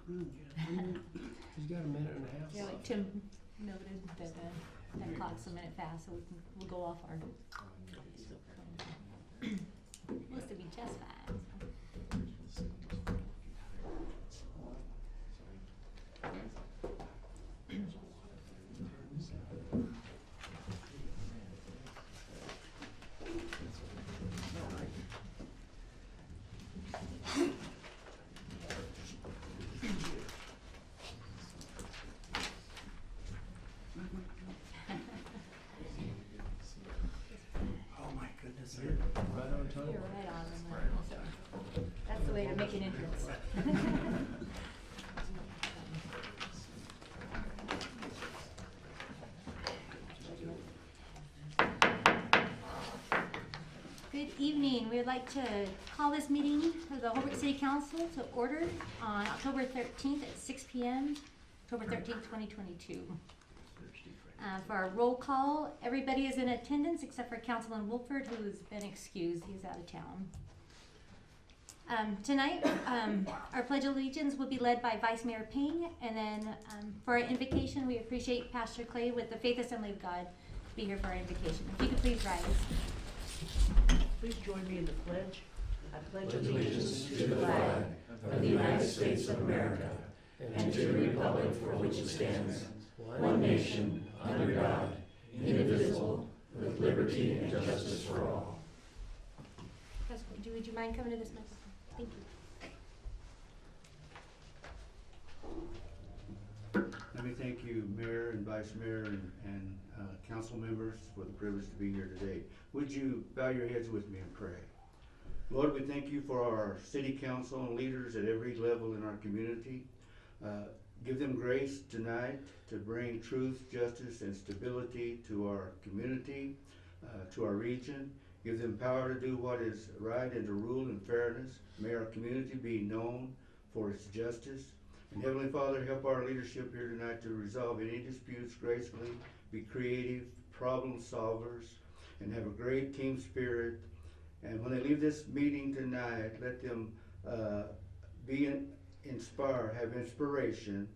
He's got a minute and a half. Yeah, like Tim noted that 10 o'clock's a minute fast, so we'll go off our. Looks to be just fine. You're right on time. You're right on, so that's the way to make an entrance. Good evening. We'd like to call this meeting of the Holbrook City Council to order on October 13th at 6 p.m. October 13th, 2022. For our roll call, everybody is in attendance except for Councilman Wolford, who's been excused. He's out of town. Tonight, our Pledge of Allegiance will be led by Vice Mayor Ping, and then for our invocation, we appreciate Pastor Clay with the Faith Assembly of God to be here for our invocation. If you could please rise. Please join me in the pledge. I pledge allegiance to the flag of the United States of America and to the republic for which it stands, one nation, under God, indivisible, with liberty and justice for all. Would you mind coming to this microphone? Thank you. Let me thank you, Mayor and Vice Mayor and council members, for the privilege to be here today. Would you bow your heads with me and pray? Lord, we thank you for our city council and leaders at every level in our community. Give them grace tonight to bring truth, justice, and stability to our community, to our region. Give them power to do what is right and to rule in fairness. May our community be known for its justice. And Heavenly Father, help our leadership here tonight to resolve any disputes gracefully, be creative, problem solvers, and have a great team spirit. And when they leave this meeting tonight, let them inspire, have inspiration,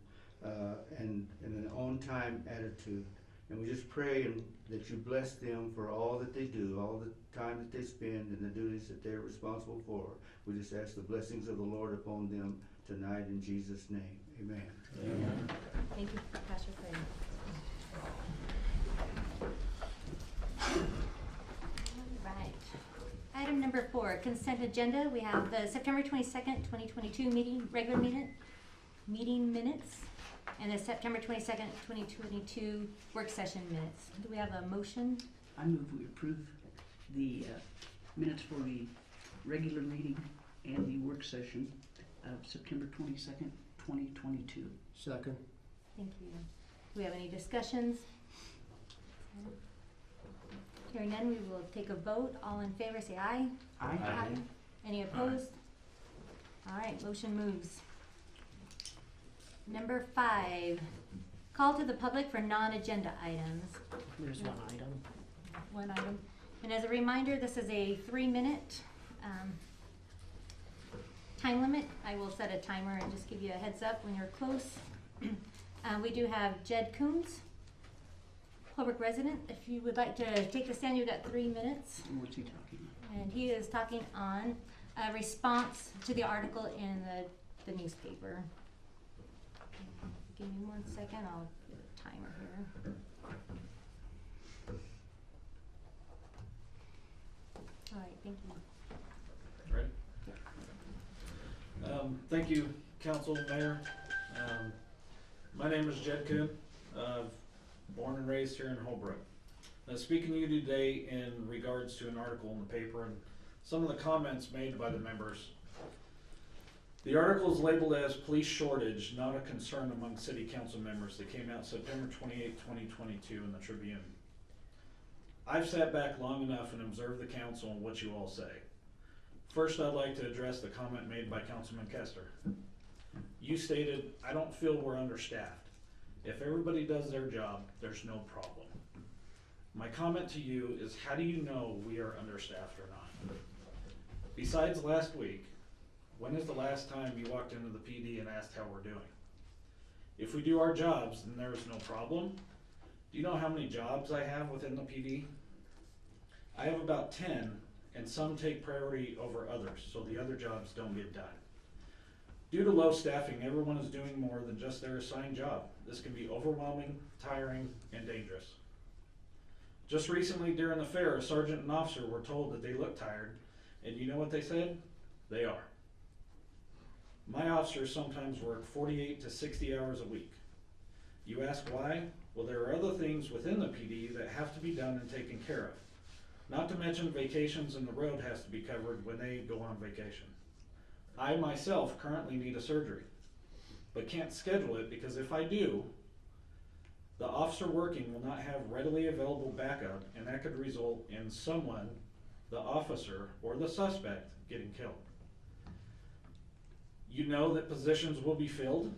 and an on-time attitude. And we just pray that you bless them for all that they do, all the time that they spend, and the duties that they're responsible for. We just ask the blessings of the Lord upon them tonight in Jesus' name. Amen. Amen. Thank you, Pastor Clay. All right. Item number 4, consent agenda. We have the September 22nd, 2022 regular meeting minutes, and the September 22nd, 2022 work session minutes. Do we have a motion? I move we approve the minutes for the regular meeting and the work session of September 22nd, 2022. Second. Thank you. Do we have any discussions? Hearing none, we will take a vote. All in favor say aye. Aye. Aye. Any opposed? All right, motion moves. Number 5, call to the public for non-agenda items. There's one item. One item. And as a reminder, this is a 3-minute time limit. I will set a timer and just give you a heads up when you're close. We do have Jed Coons, Holbrook resident. If you would like to take the stand, you've got 3 minutes. And what's he talking about? And he is talking on a response to the article in the newspaper. Give me 1 second, I'll get a timer here. All right, thank you. Ready? Thank you, Council, Mayor. My name is Jed Kuhn, born and raised here in Holbrook. Speaking to you today in regards to an article in the paper and some of the comments made by the members. The article is labeled as police shortage, not a concern among city council members, that came out September 28, 2022 in the Tribune. I've sat back long enough and observed the council and what you all say. First, I'd like to address the comment made by Councilman Kester. You stated, I don't feel we're understaffed. If everybody does their job, there's no problem. My comment to you is, how do you know we are understaffed or not? Besides last week, When is the last time you walked into the PD and asked how we're doing? If we do our jobs, then there's no problem. Do you know how many jobs I have within the PD? I have about 10, and some take priority over others, so the other jobs don't get done. Due to low staffing, everyone is doing more than just their assigned job. This can be overwhelming, tiring, and dangerous. Just recently during the fair, a sergeant and officer were told that they looked tired, and you know what they said? They are. My officers sometimes work 48 to 60 hours a week. You ask why? Well, there are other things within the PD that have to be done and taken care of. Not to mention vacations, and the road has to be covered when they go on vacation. I myself currently need a surgery, but can't schedule it because if I do, the officer working will not have readily available backup, and that could result in someone, the officer or the suspect, getting killed. You know that positions will be filled.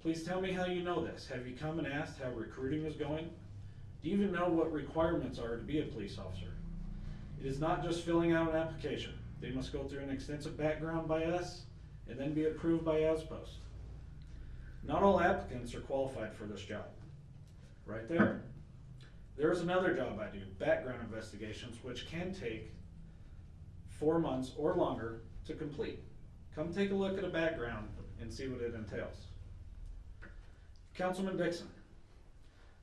Please tell me how you know this. Have you come and asked how recruiting is going? Do you even know what requirements are to be a police officer? It is not just filling out an application. They must go through an extensive background by us and then be approved by ASPOST. Not all applicants are qualified for this job. Right there. There is another job I do, background investigations, which can take 4 months or longer to complete. Come take a look at a background and see what it entails. Councilman Dixon,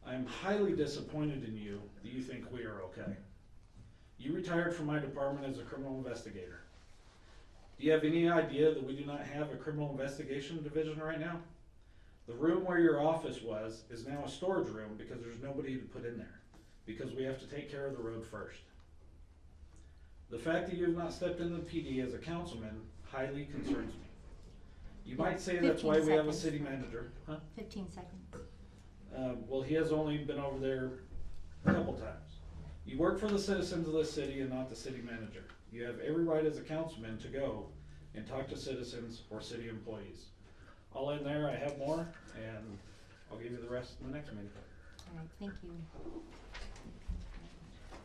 I am highly disappointed in you that you think we are okay. You retired from my department as a criminal investigator. Do you have any idea that we do not have a criminal investigation division right now? The room where your office was is now a storage room because there's nobody to put in there, because we have to take care of the road first. The fact that you have not stepped in the PD as a councilman highly concerns me. You might say that's why we have a city manager. Huh? 15 seconds. Well, he has only been over there a couple times. You work for the citizens of this city and not the city manager. You have every right as a councilman to go and talk to citizens or city employees. I'll end there. I have more, and I'll give you the rest in the next meeting. All right, thank you.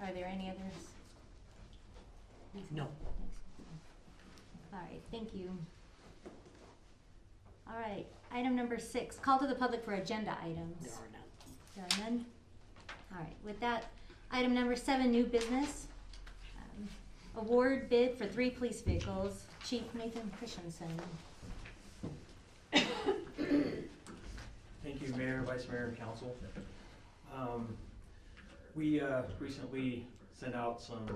Are there any others? No. All right, thank you. All right, item number 6, call to the public for agenda items. There are none. All right, with that, item number 7, new business. Award bid for 3 police vehicles. Chief Nathan Christensen. Thank you, Mayor, Vice Mayor, and Council. We recently sent out some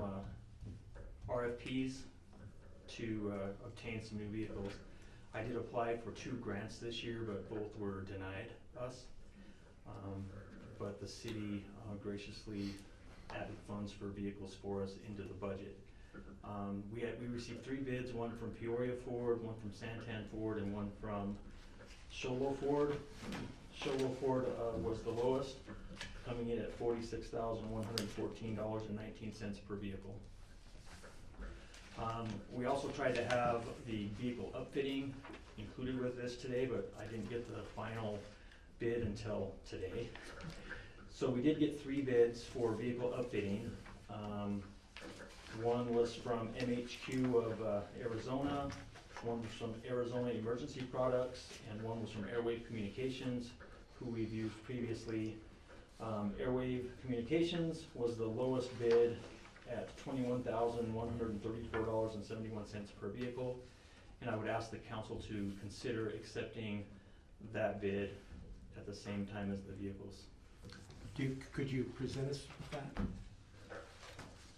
RFPs to obtain some new vehicles. I did apply for 2 grants this year, but both were denied us. But the city graciously added funds for vehicles for us into the budget. We received 3 bids, one from Peoria Ford, one from Santan Ford, and one from Sholo Ford. Sholo Ford was the lowest, coming in at $46,114.19 per vehicle. We also tried to have the vehicle upfitting included with this today, but I didn't get the final bid until today. So we did get 3 bids for vehicle upfitting. One was from MHQ of Arizona, one was from Arizona Emergency Products, and one was from Airwave Communications, who we've used previously. Airwave Communications was the lowest bid at $21,134.71 per vehicle, and I would ask the council to consider accepting that bid at the same time as the vehicles. Could you present us with that?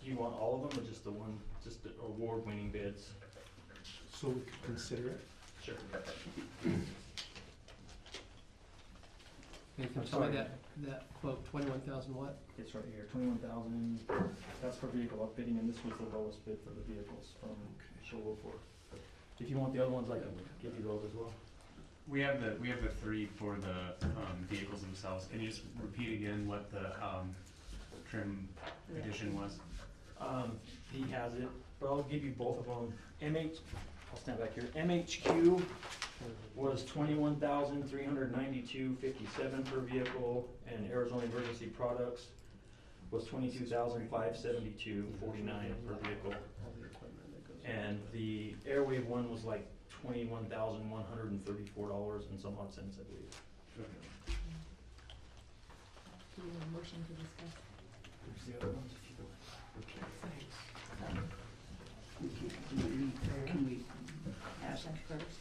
Do you want all of them or just the one, just the award-winning bids? So we could consider it? Sure. Nathan, I'm tell me sorry. that quote, 21,000 what? It's right here, 21,000, that's for vehicle upfitting, and this was the lowest bid for the vehicles from Sholo Ford. If you want the other ones, I can give you those as well. We have the 3 for the vehicles themselves. Can you just repeat again what the trim edition was? He has it, but I'll give you both of them. I'll stand back here. MHQ was $21,392.57 per vehicle, and Arizona Emergency Products was $22,572.49 per vehicle. All the equipment that goes. And the Airwave one was like $21,134 and some odd cents, I believe. Do you have a motion to discuss? There's the other ones if you would. Can we ask, Discuss first.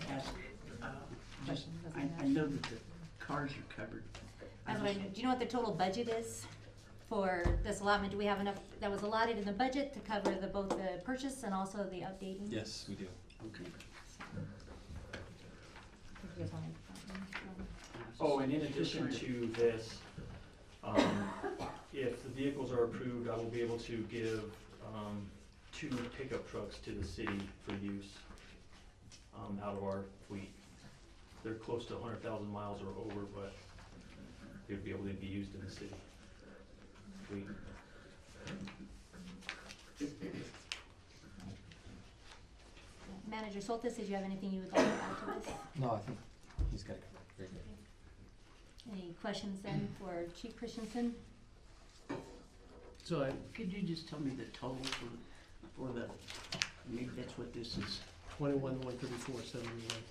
just, Question, doesn't I matter. know that the cars are covered. That's what I mean. Do you know what the total budget is for this allotment? Do we have enough that was allotted in the budget to cover both the purchase and also the updating? Yes, we do. Okay. If you guys want to- Oh, and in addition to this, if the vehicles are approved, I will be able to give 2 pickup trucks to the city for use out of our fleet. They're close to 100,000 miles or over, but they'd be able to be used in the city fleet. Manager Soltis, did you have anything you would like to add to this? No, I think he's got it covered. Very good. Any questions then for Chief Christensen? So Could you just tell me the total for the, maybe that's what this is? 21,134.71.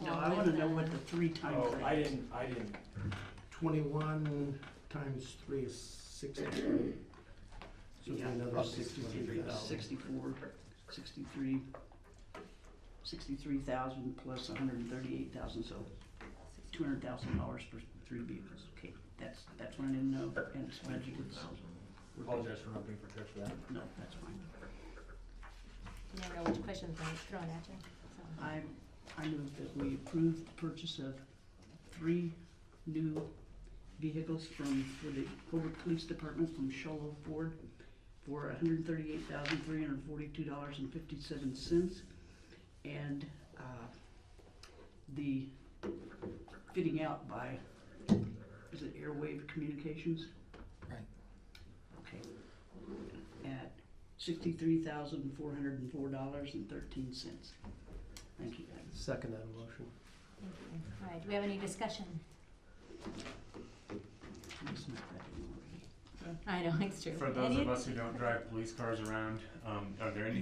No, I wanna know what the 3 times. Oh, that I is. didn't, 21 times 3 is 63. So it'd be Yeah. another About 63,000. 63,000 plus 138,000, so $200,000 for 3 vehicles. Okay, that's what I didn't know, and it's budgeted, so. we're good. apologize for not being prepared for that. No, that's fine. You never know which questions I'm throwing at you, so. I move that we approve the purchase of 3 new vehicles for the Holbrook Police Department from Sholo Ford for $138,342.57, and the fitting out by, is it Airwave Communications? Right. Okay. At $63,404.13. Thank you, guys. Second that motion. Thank you. All right, do we have any discussion? It's not that already. I know, it's true. For those Any- of us who don't drive police cars around,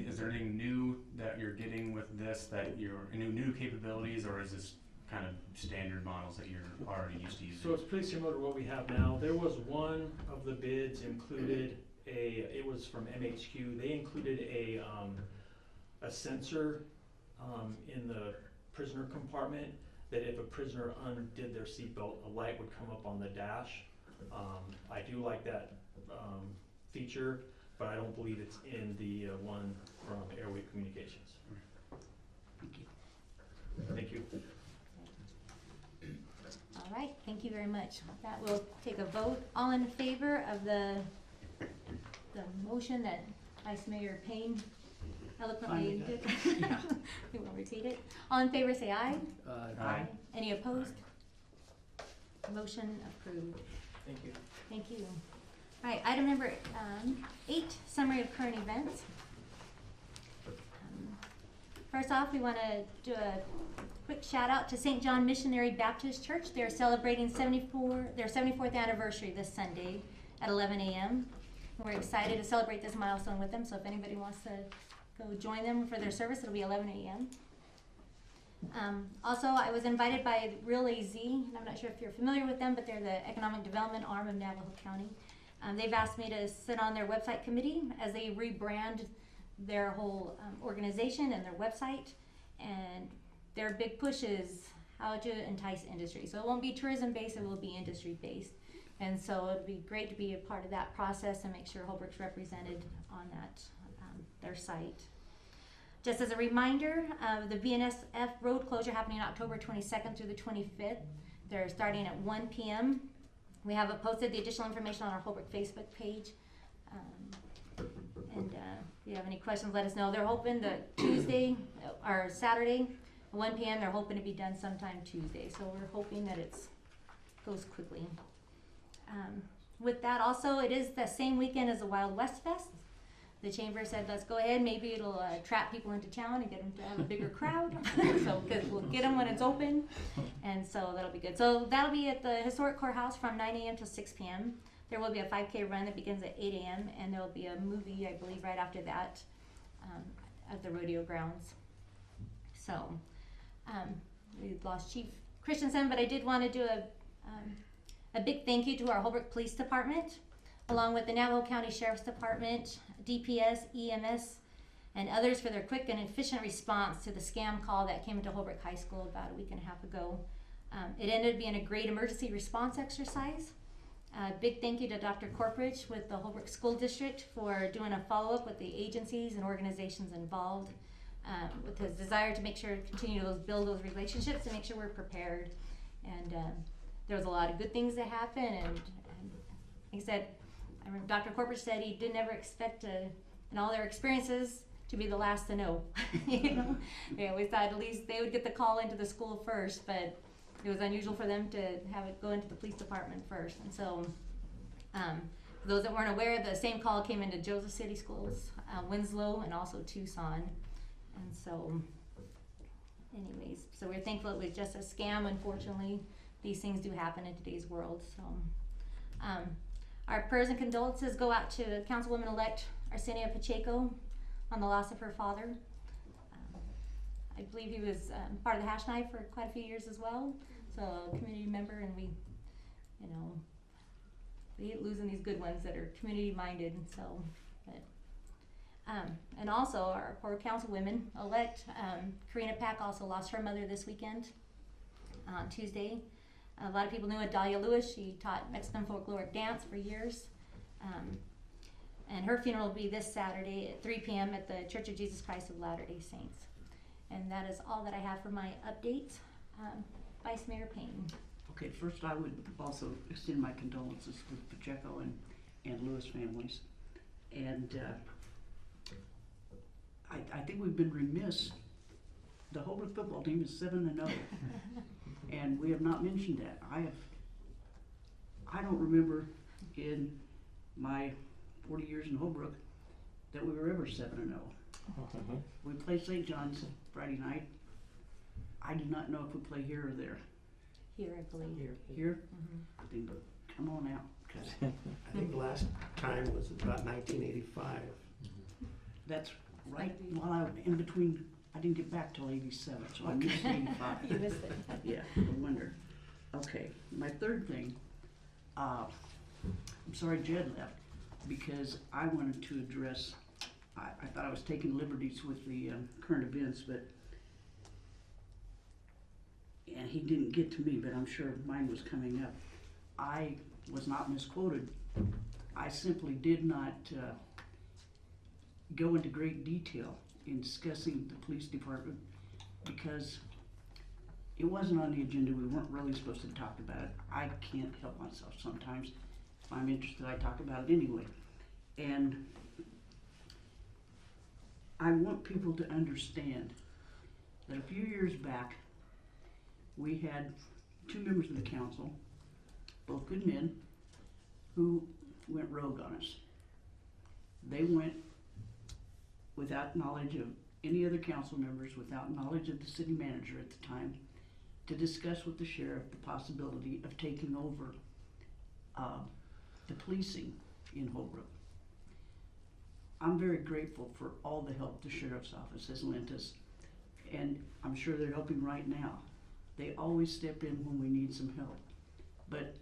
is there anything new that you're getting with this, that you're, new capabilities, or is this kind of standard models that you're already used to using? So it's pretty similar to what we have now. There was one of the bids included it was from MHQ. They included a sensor in the prisoner compartment that if a prisoner undid their seatbelt, a light would come up on the dash. I do like that feature, but I don't believe it's in the one from Airwave Communications. Thank you. Thank you. All right, thank you very much. That will take a vote. All in favor of the motion that Vice Mayor Payne eloquently did? We won't repeat it. All in favor, say aye. Aye. Any opposed? Motion approved. Thank you. Thank you. All right, item number 8, summary of current events. First off, we want to do a quick shout out to St. John Missionary Baptist Church. They're celebrating their 74th anniversary this Sunday at 11 a.m. We're excited to celebrate this milestone with them, so if anybody wants to go join them for their service, it'll be 11 a.m. Also, I was invited by Real AZ, and I'm not sure if you're familiar with them, but they're the economic development arm of Navajo County. They've asked me to sit on their website committee as they rebrand their whole organization and their website, and their big push is how to entice industry. So it won't be tourism based, it will be industry based. And so it'd be great to be a part of that process and make sure Holbrook's represented on that, their site. Just as a reminder, the VNSF road closure happening October 22nd through the 25th. They're starting at 1 p.m. We have posted the additional information on our Holbrook Facebook page. And if you have any questions, let us know. They're hoping that Tuesday or Saturday, 1 p.m., they're hoping to be done sometime Tuesday. So we're hoping that it goes quickly. With that also, it is the same weekend as the Wild West Fest. The chamber said, let's go ahead, maybe it'll trap people into town and get them to have a bigger crowd. So, because we'll get them when it's open, and so that'll be good. So that'll be at the historic courthouse from 9 a.m. till 6 p.m. There will be a 5K run that begins at 8 a.m. and there will be a movie, I believe, right after that. at the rodeo grounds. So, we lost Chief Christensen, but I did want to do a big thank you to our Holbrook Police Department, along with the Navajo County Sheriff's Department, DPS, EMS, and others for their quick and efficient response to the scam call that came into Holbrook High School about a week and a half ago. It ended up being a great emergency response exercise. Big thank you to Dr. Corporich with the Holbrook School District for doing a follow-up with the agencies and organizations involved, with his desire to make sure to continue to build those relationships and make sure we're prepared. And there was a lot of good things that happened, and like I said, I remember Dr. Corporich said he didn't ever expect to, in all their experiences, to be the last to know. You know, they always thought at least they would get the call into the school first, but it was unusual for them to have it go into the police department first. And so, for those that weren't aware, the same call came into Joseph City Schools, Winslow, and also Tucson. And so, anyways, so we're thankful it was just a scam. Unfortunately, these things do happen in today's world. So, our prayers and condolences go out to Councilwoman-elect Arsenio Pacheco on the loss of her father. I believe he was part of the Hash Knife for quite a few years as well. So a community member, and we hate losing these good ones that are community minded. And so, but, and also our poor councilwomen elect, Karina Pack also lost her mother this weekend, on Tuesday. A lot of people knew Adalia Lewis. She taught Mexican folkloric dance for years. And her funeral will be this Saturday at 3 p.m. at the Church of Jesus Christ of Latter-day Saints. And that is all that I have for my updates. Vice Mayor Payne. Okay, first I would also extend my condolences with Pacheco and Lewis families. And I think we've been remiss. The Holbrook football team is 7-0. And we have not mentioned that. I don't remember in my 40 years in Holbrook that we were ever 7-0. We play St. John's Friday night. I do not know if we play here or there. Here, I believe. Here? Mm-hmm. Then come on out. 'Cause I think last time was about 1985. that's right while I was in between. I didn't get back till 87, so I missed 85. You missed it. Yeah, no wonder. Okay, my third thing, I'm sorry Jed left, because I wanted to address, I thought I was taking liberties with the current events, but, and he didn't get to me, but I'm sure mine was coming up. I was not misquoted. I simply did not go into great detail in discussing the police department because it wasn't on the agenda. We weren't really supposed to talk about it. I can't help myself sometimes. If I'm interested, I talk about it anyway. And I want people to understand that a few years back, we had 2 members of the council, both good men, who went rogue on us. They went without knowledge of any other council members, without knowledge of the city manager at the time, to discuss with the sheriff the possibility of taking over the policing in Holbrook. I'm very grateful for all the help the sheriff's office has lent us, and I'm sure they're helping right now. They always step in when we need some help. But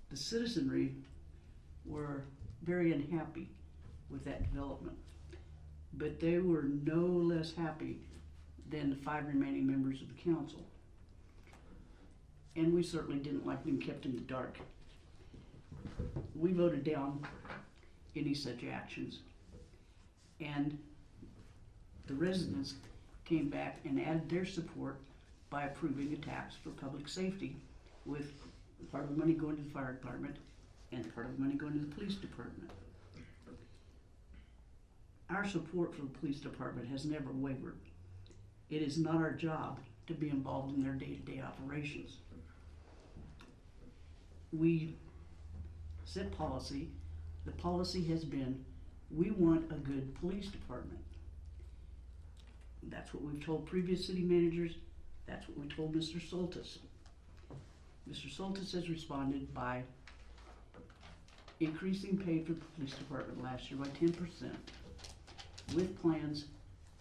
the citizenry were very unhappy with that development. But they were no less happy than the 5 remaining members of the council. And we certainly didn't like being kept in the dark. We voted down any such actions. And the residents came back and added their support by approving a tax for public safety, with part of the money going to the fire department and part of the money going to the police department. Our support for the police department has never wavered. It is not our job to be involved in their day-to-day operations. We set policy. The policy has been, we want a good police department. That's what we've told previous city managers. That's what we told Mr. Soltis. Mr. Soltis has responded by increasing pay for the police department last year by 10%. with plans,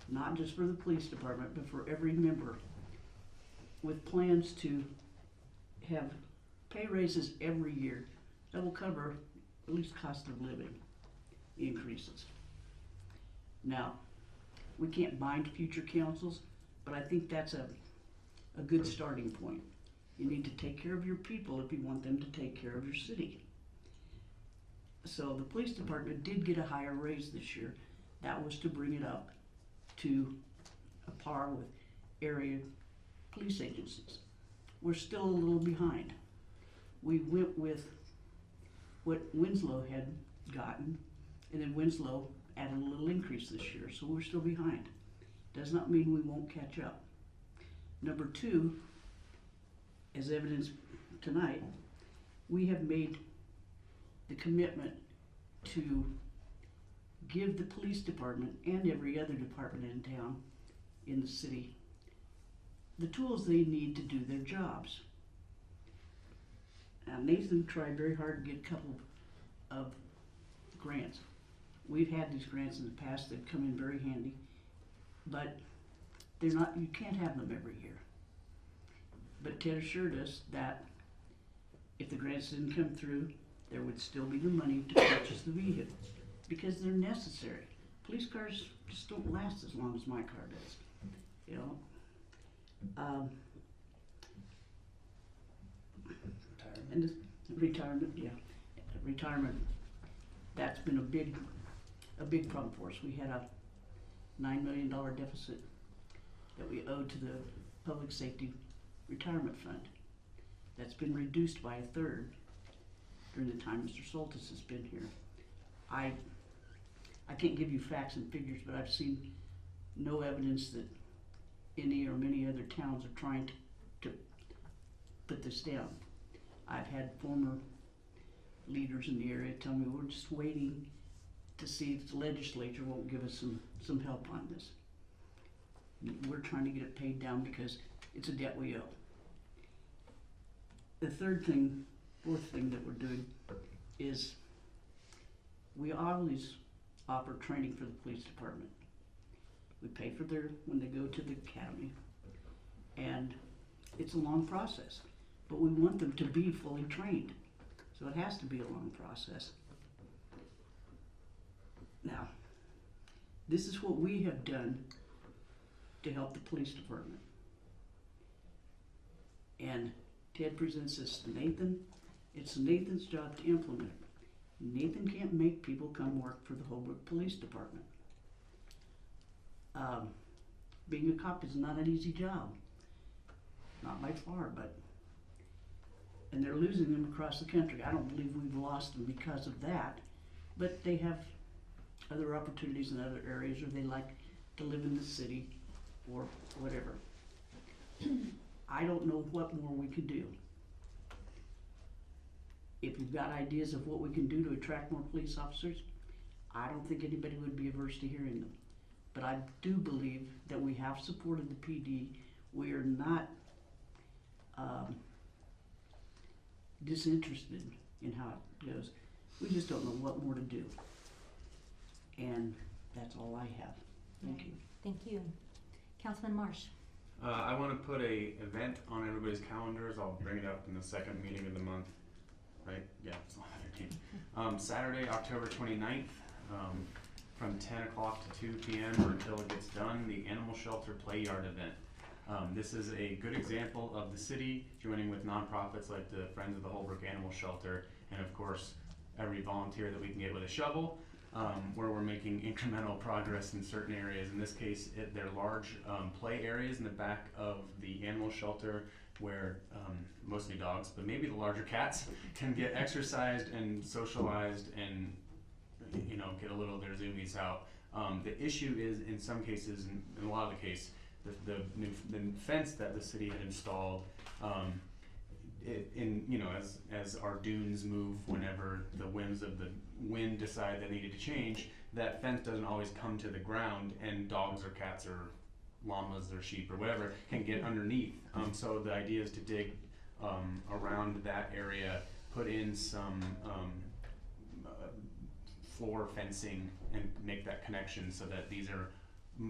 not just for the police department, but for every member, with plans to have pay raises every year that will cover at least cost of living increases. Now, we can't bind future councils, but I think that's a good starting point. You need to take care of your people if you want them to take care of your city. So the police department did get a higher raise this year. That was to bring it up to a par with area police agencies. We're still a little behind. We went with what Winslow had gotten, and then Winslow added a little increase this year, so we're still behind. Does not mean we won't catch up. Number two, as evidenced tonight, we have made the commitment to give the police department and every other department in town, in the city, the tools they need to do their jobs. Now, Nathan tried very hard to get a couple of grants. We've had these grants in the past that come in very handy, but they're not, you can't have them every year. But Ted assured us that if the grants didn't come through, there would still be the money to purchase the vehicles, because they're necessary. Police cars just don't last as long as my car does, you know. And retirement, yeah, retirement. That's been a big problem for us. We had a $9 million deficit that we owed to the Public Safety Retirement Fund. That's been reduced by a third during the time Mr. Soltis has been here. I can't give you facts and figures, but I've seen no evidence that any or many other towns are trying to put this down. I've had former leaders in the area tell me we're just waiting to see if the legislature won't give us some help on this. We're trying to get it paid down because it's a debt we owe. The fourth thing that we're doing is we always offer training for the police department. We pay for when they go to the academy, and it's a long process, but we want them to be fully trained. So it has to be a long process. Now, this is what we have done to help the police department. And Ted presents this to Nathan. It's Nathan's job to implement it. Nathan can't make people come work for the Holbrook Police Department. Being a cop is not an easy job. Not by far, and they're losing them across the country. I don't believe we've lost them because of that, but they have other opportunities in other areas, or they like to live in the city, or whatever. I don't know what more we could do. If you've got ideas of what we can do to attract more police officers, I don't think anybody would be averse to hearing them. But I do believe that we have supported the PD. We are not disinterested in how it goes. We just don't know what more to do. And that's all I have. Thank you. Thank you. Councilman Marsh. I want to put a event on everybody's calendars. I'll bring it up in the second meeting of the month. Right? Yeah, it's on the 13th. Saturday, October 29th, from 10 o'clock to 2 p.m. or until it gets done, the Animal Shelter Play Yard event. This is a good example of the city joining with nonprofits like the Friends of the Holbrook Animal Shelter, and of course, every volunteer that we can get with a shovel, where we're making incremental progress in certain areas. In this case, they're large play areas in the back of the animal shelter where mostly dogs, but maybe the larger cats can get exercised and socialized and, you know, get a little of their zoomies out. The issue is, in some cases, in a lot of the case, the fence that the city had installed, as our dunes move, whenever the winds of the wind decide they needed to change, that fence doesn't always come to the ground, and dogs or cats or llamas or sheep or whatever can get underneath. So the idea is to dig around that area, put in some floor fencing and make that connection so that these are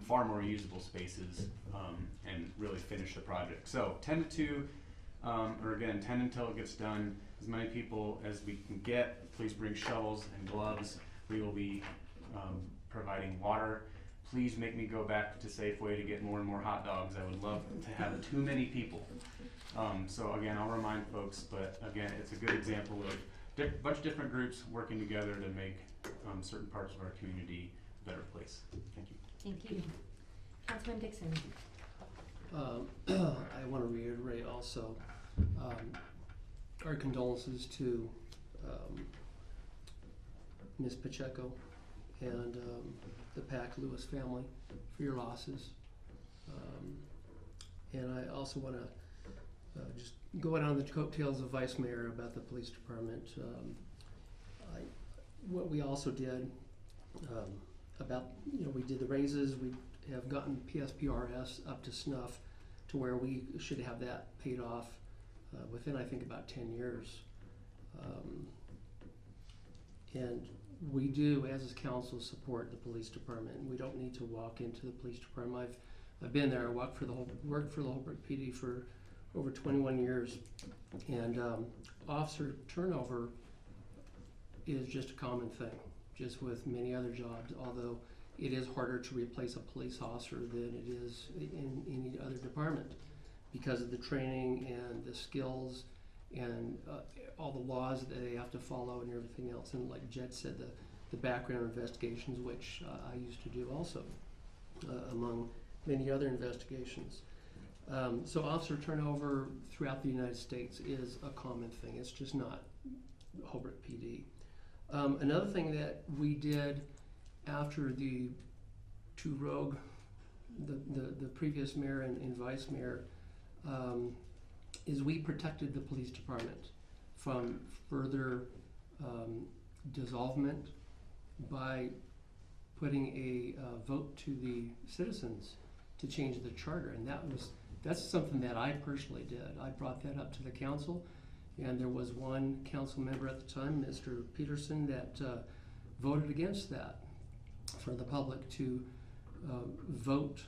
far more usable spaces, and really finish the project. So 10 to 2, or again, 10 until it gets done. As many people as we can get. Please bring shovels and gloves. We will be providing water. Please make me go back to Safeway to get more and more hot dogs. I would love to have too many people. So again, I'll remind folks, but again, it's a good example of a bunch of different groups working together to make certain parts of our community a better place. Thank you. Thank you. Councilman Dixon. I want to reiterate also our condolences to Ms. Pacheco and the Pack Lewis family for your losses. And I also want to just going on the coattails of Vice Mayor about the police department. What we also did about, we did the raises. We have gotten PSPRS up to snuff to where we should have that paid off within, I think, about 10 years. And we do, as a council, support the police department. We don't need to walk into the police department. I've been there. I worked for the Holbrook PD for over 21 years, and officer turnover is just a common thing, just with many other jobs, although it is harder to replace a police officer than it is in any other department because of the training and the skills and all the laws that they have to follow and everything else. And like Jed said, the background investigations, which I used to do also, among many other investigations. So officer turnover throughout the United States is a common thing. It's just not Holbrook PD. Another thing that we did after the two rogue, the previous mayor and vice mayor, is we protected the police department from further dissolvement by putting a vote to the citizens to change the charter, and that's something that I personally did. I brought that up to the council, and there was one council member at the time, Mr. Peterson, that voted against that for the public to vote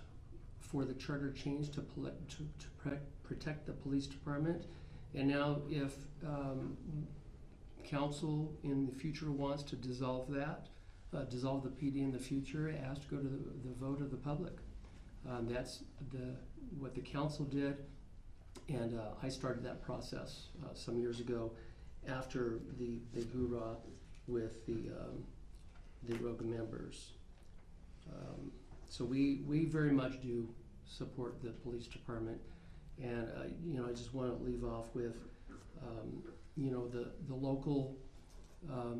for the charter change to protect the police department. And now if council in the future wants to dissolve that, dissolve the PD in the future, it has to go to the vote of the public. That's what the council did, and I started that process some years ago after the big hoorah with the rogue members. So we very much do support the police department, and I just want to leave off with the local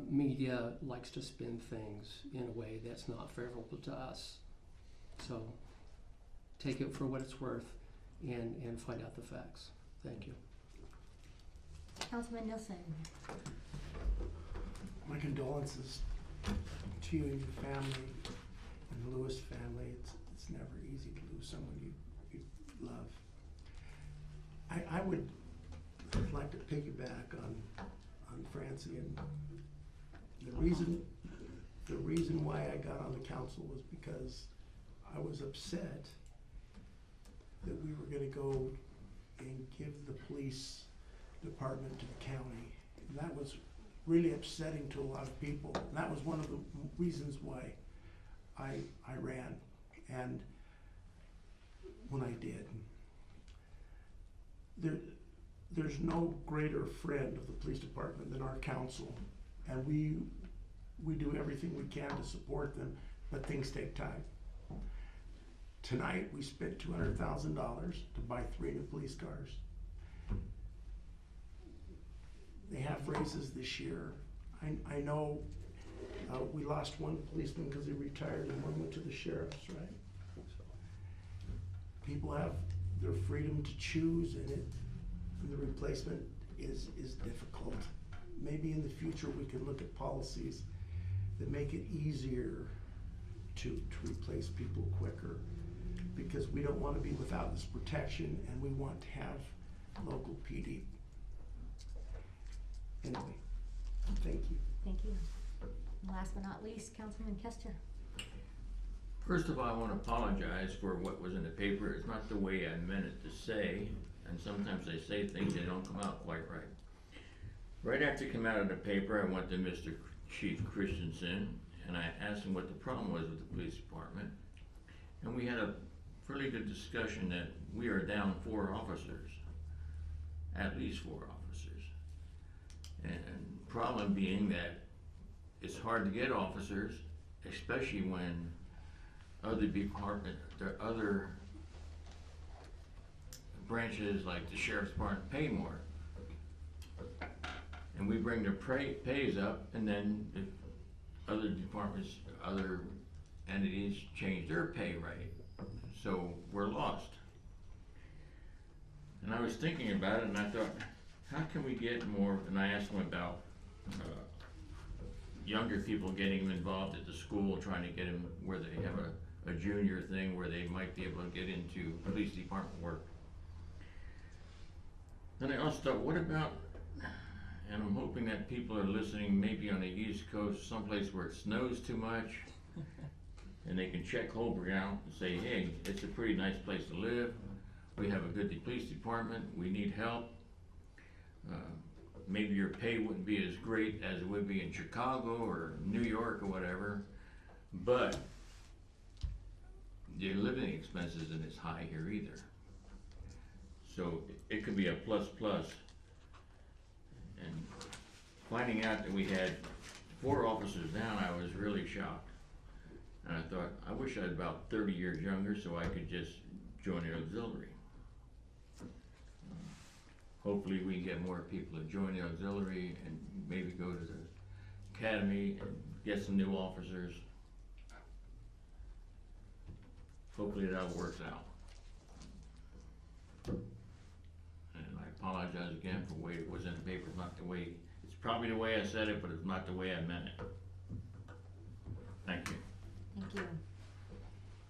media likes to spin things in a way that's not favorable to us. So take it for what it's worth and find out the facts. Thank you. Councilman Nielsen. My condolences to you and your family and the Lewis family. It's never easy to lose someone you love. I would like to piggyback on Francie, and the reason why I got on the council was because I was upset that we were going to go and give the police department to the county. And that was really upsetting to a lot of people. And that was one of the reasons why I ran. And when I did, there's no greater friend of the police department than our council. And we do everything we can to support them, but things take time. Tonight, we spent $200,000 to buy 3 new police cars. They have raises this year. I know we lost one policeman because he retired and one went to the sheriff's, right? So people have their freedom to choose, and the replacement is difficult. Maybe in the future we can look at policies that make it easier to replace people quicker, because we don't want to be without this protection, and we want to have local PD. Anyway, thank you. Thank you. And last but not least, Councilman Kester. First of all, I want to apologize for what was in the paper. It's not the way I meant it to say, and sometimes I say things that don't come out quite right. Right after it came out of the paper, I went to Mr. Chief Christensen, and I asked him what the problem was with the police department. And we had a fairly good discussion that we are down 4 officers, at least 4 officers. And problem being that it's hard to get officers, especially when other other branches like the sheriff's department pay more. And we bring their pays up, and then if other departments, other entities change their pay rate, so we're lost. And I was thinking about it, and I thought, how can we get more, and I asked them about younger people getting them involved at the school, trying to get them where they have a junior thing where they might be able to get into police department work. Then I also thought, what about, and I'm hoping that people are listening maybe on the East Coast, someplace where it snows too much, and they can check Holbrook out and say, hey, it's a pretty nice place to live. We have a good police department. We need help. Maybe your pay wouldn't be as great as it would be in Chicago or New York or whatever, but your living expenses isn't as high here either. So it could be a plus plus. And finding out that we had 4 officers down, I was really shocked. And I thought, I wish I was about 30 years younger so I could just join the auxiliary. Hopefully we can get more people to join the auxiliary and maybe go to the academy and get some new officers. Hopefully that all works out. And I apologize again for the way it was in the paper. It's not the way, it's probably the way I said it, but it's not the way I meant it. Thank you. Thank you.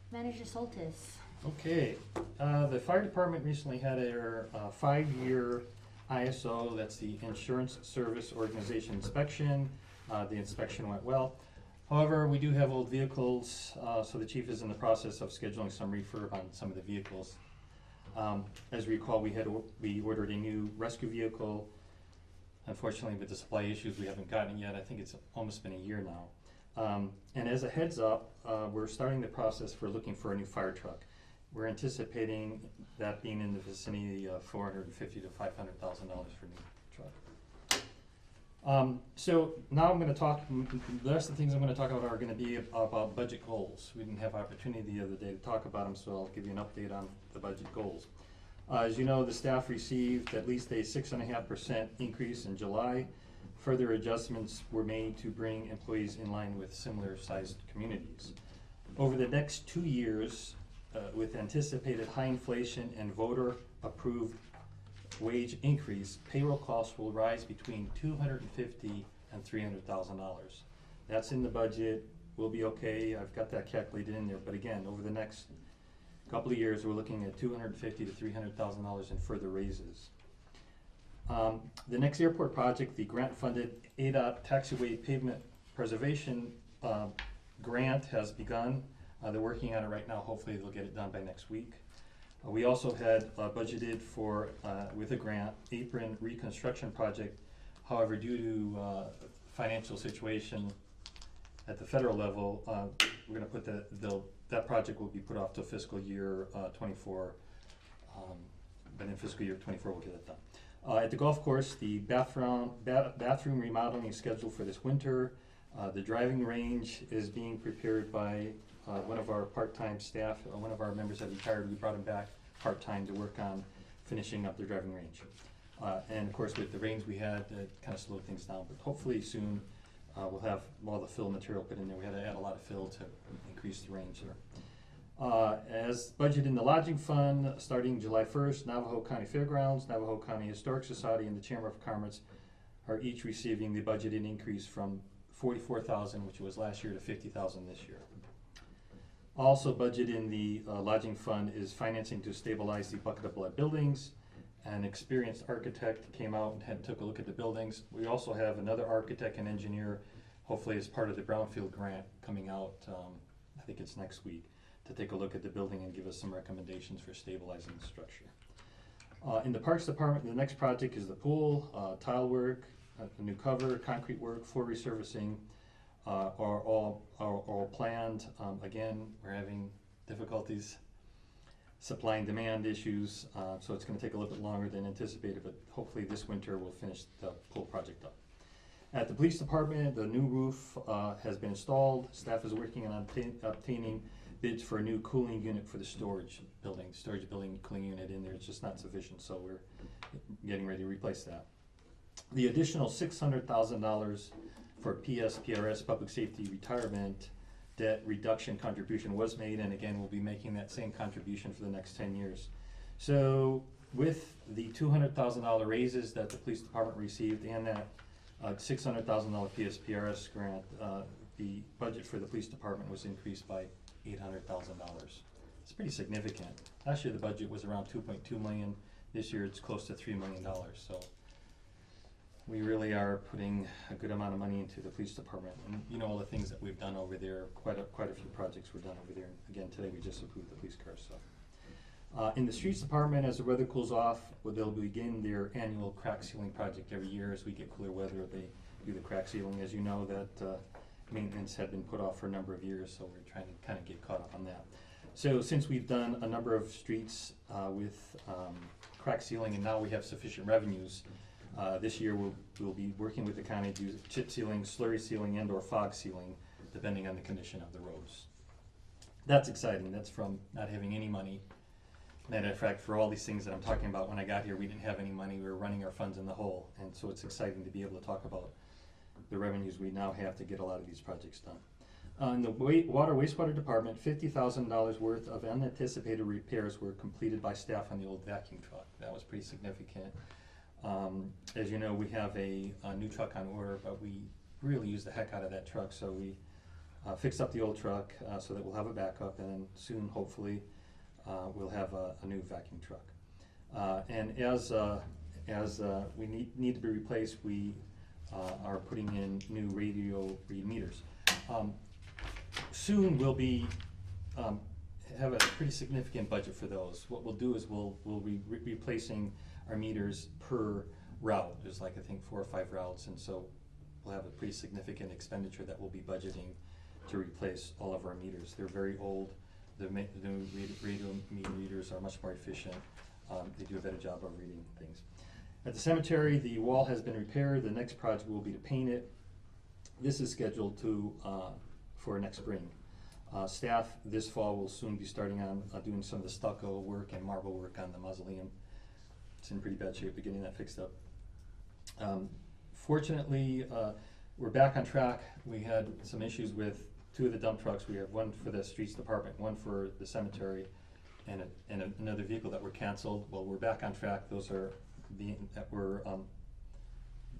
Manager Soltis. Okay, the fire department recently had their 5-year ISO, that's the Insurance Service Organization inspection. The inspection went well. However, we do have old vehicles, so the chief is in the process of scheduling some refurb on some of the vehicles. As you recall, we ordered a new rescue vehicle. Unfortunately, with the supply issues, we haven't gotten it yet. I think it's almost been a year now. And as a heads up, we're starting the process for looking for a new fire truck. We're anticipating that being in the vicinity of $450,000 to $500,000 for a new truck. So now I'm going to talk, the rest of the things I'm going to talk about are going to be about budget goals. We didn't have opportunity the other day to talk about them, so I'll give you an update on the budget goals. As you know, the staff received at least a 6.5% increase in July. Further adjustments were made to bring employees in line with similar sized communities. Over the next 2 years, with anticipated high inflation and voter approved wage increase, payroll costs will rise between $250,000 and $300,000. That's in the budget. We'll be okay. I've got that calculated in there. But again, over the next couple of years, we're looking at $250,000 to $300,000 in further raises. The next airport project, the grant-funded ADOT taxiway pavement preservation grant has begun. They're working on it right now. Hopefully they'll get it done by next week. We also had budgeted for, with a grant, apron reconstruction project. However, due to financial situation at the federal level, we're going to put that project will be put off to fiscal year 24. But in fiscal year 24, we'll get it done. At the golf course, the bathroom remodeling is scheduled for this winter. The driving range is being prepared by one of our part-time staff. One of our members had retired. We brought him back part-time to work on finishing up the driving range. And of course, with the rains we had, it kind of slowed things down. But hopefully soon we'll have all the fill material put in there. We had to add a lot of fill to increase the range there. As budgeted in the lodging fund, starting July 1st, Navajo County Fairgrounds, Navajo County Historic Society, and the Chamber of Commerce are each receiving the budgeted increase from $44,000, which was last year, to $50,000 this year. Also budgeted in the lodging fund is financing to stabilize the Bucket of Blood buildings. An experienced architect came out and took a look at the buildings. We also have another architect and engineer hopefully as part of the brownfield grant coming out, I think it's next week, to take a look at the building and give us some recommendations for stabilizing the structure. In the Parks Department, the next project is the pool, tile work, a new cover, concrete work, floor resurfacing, are all planned. Again, we're having difficulties, supply and demand issues, so it's gonna take a little bit longer than anticipated, but hopefully this winter we'll finish the pool project up. At the police department, the new roof has been installed. Staff is working on obtaining bids for a new cooling unit for the storage building cooling unit in there. It's just not sufficient, so we're getting ready to replace that. The additional $600,000 for PSPRS Public Safety Retirement Debt Reduction contribution was made, and again, we'll be making that same contribution for the next 10 years. So with the $200,000 raises that the police department received and that $600,000 PSPRS grant, the budget for the police department was increased by $800,000. It's pretty significant. Last year the budget was around $2.2 million. This year it's close to $3 million. So we really are putting a good amount of money into the police department. And you know all the things that we've done over there. Quite a few projects were done over there. And again, today we just approved the police cars. So in the streets department, as the weather cools off, they'll begin their annual crack sealing project every year. As we get cooler weather, they do the crack sealing. As you know, that maintenance had been put off for a number of years, so we're trying to kind of get caught up on that. So since we've done a number of streets with crack sealing and now we have sufficient revenues, this year we'll be working with the county to do chip sealing, slurry sealing, and or fog sealing, depending on the condition of the roads. That's exciting. That's from not having any money. Matter of fact, for all these things that I'm talking about, when I got here we didn't have any money. We were running our funds in the hole, and so it's exciting to be able to talk about the revenues we now have to get a lot of these projects done. In the wastewater department, $50,000 worth of unanticipated repairs were completed by staff on the old vacuum truck. That was pretty significant. As you know, we have a new truck on order, but we really use the heck out of that truck, so we fixed up the old truck so that we'll have a backup, and then soon, hopefully, we'll have a new vacuum truck. And as we need to be replaced, we are putting in new radio read meters. Soon we'll be have a pretty significant budget for those. What we'll do is we'll be replacing our meters per route. There's like I think 4 or 5 routes, and so we'll have a pretty significant expenditure that we'll be budgeting to replace all of our meters. They're very old. The new radio meter readers are much more efficient. They do a better job of reading things. At the cemetery, the wall has been repaired. The next project will be to paint it. This is scheduled for next spring. Staff this fall will soon be starting on doing some of the stucco work and marble work on the mausoleum. It's in pretty bad shape. We're getting that fixed up. Fortunately, we're back on track. We had some issues with 2 of the dump trucks. We have one for the streets department, one for the cemetery, and another vehicle that were canceled. Well, we're back on track. Those are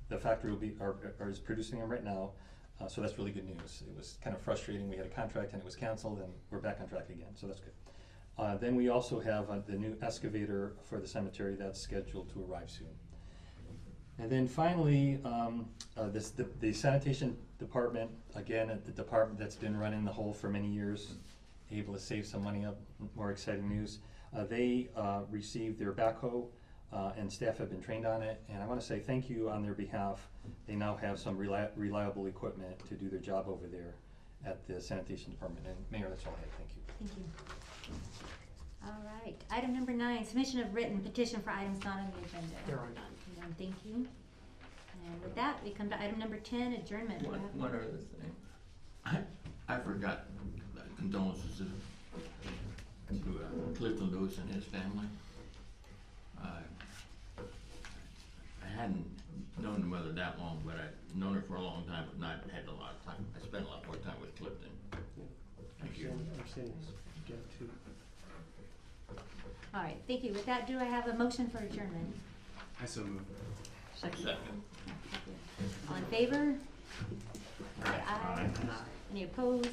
the factory is producing them right now, so that's really good news. It was kind of frustrating. We had a contract and it was canceled, and we're back on track again, so that's good. Then we also have the new excavator for the cemetery that's scheduled to arrive soon. And then finally, the sanitation department, again, the department that's been running the hole for many years, able to save some money up. More exciting news. They received their backhoe, and staff have been trained on it. And I want to say thank you on their behalf. They now have some reliable equipment to do their job over there at the sanitation department. And Mayor, that's all I have. Thank you. Thank you. All right. Item number 9, submission of written petition for items not on the agenda. There are none. Thank you. And with that, we come to item number 10, adjournment. One other thing. I forgot condolences to Clifton Lewis and his family. I hadn't known the mother that long, but I've known her for a long time, but not had a lot of time. I spent a lot more time with Clifton. Thank you. All right, thank you. With that, do I have a motion for adjournment? I so move. Second. All in favor? Aye. Any opposed?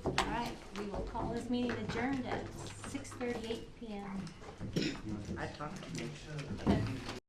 All right, we will call this meeting adjourned at 6:38 p.m. I talked to you.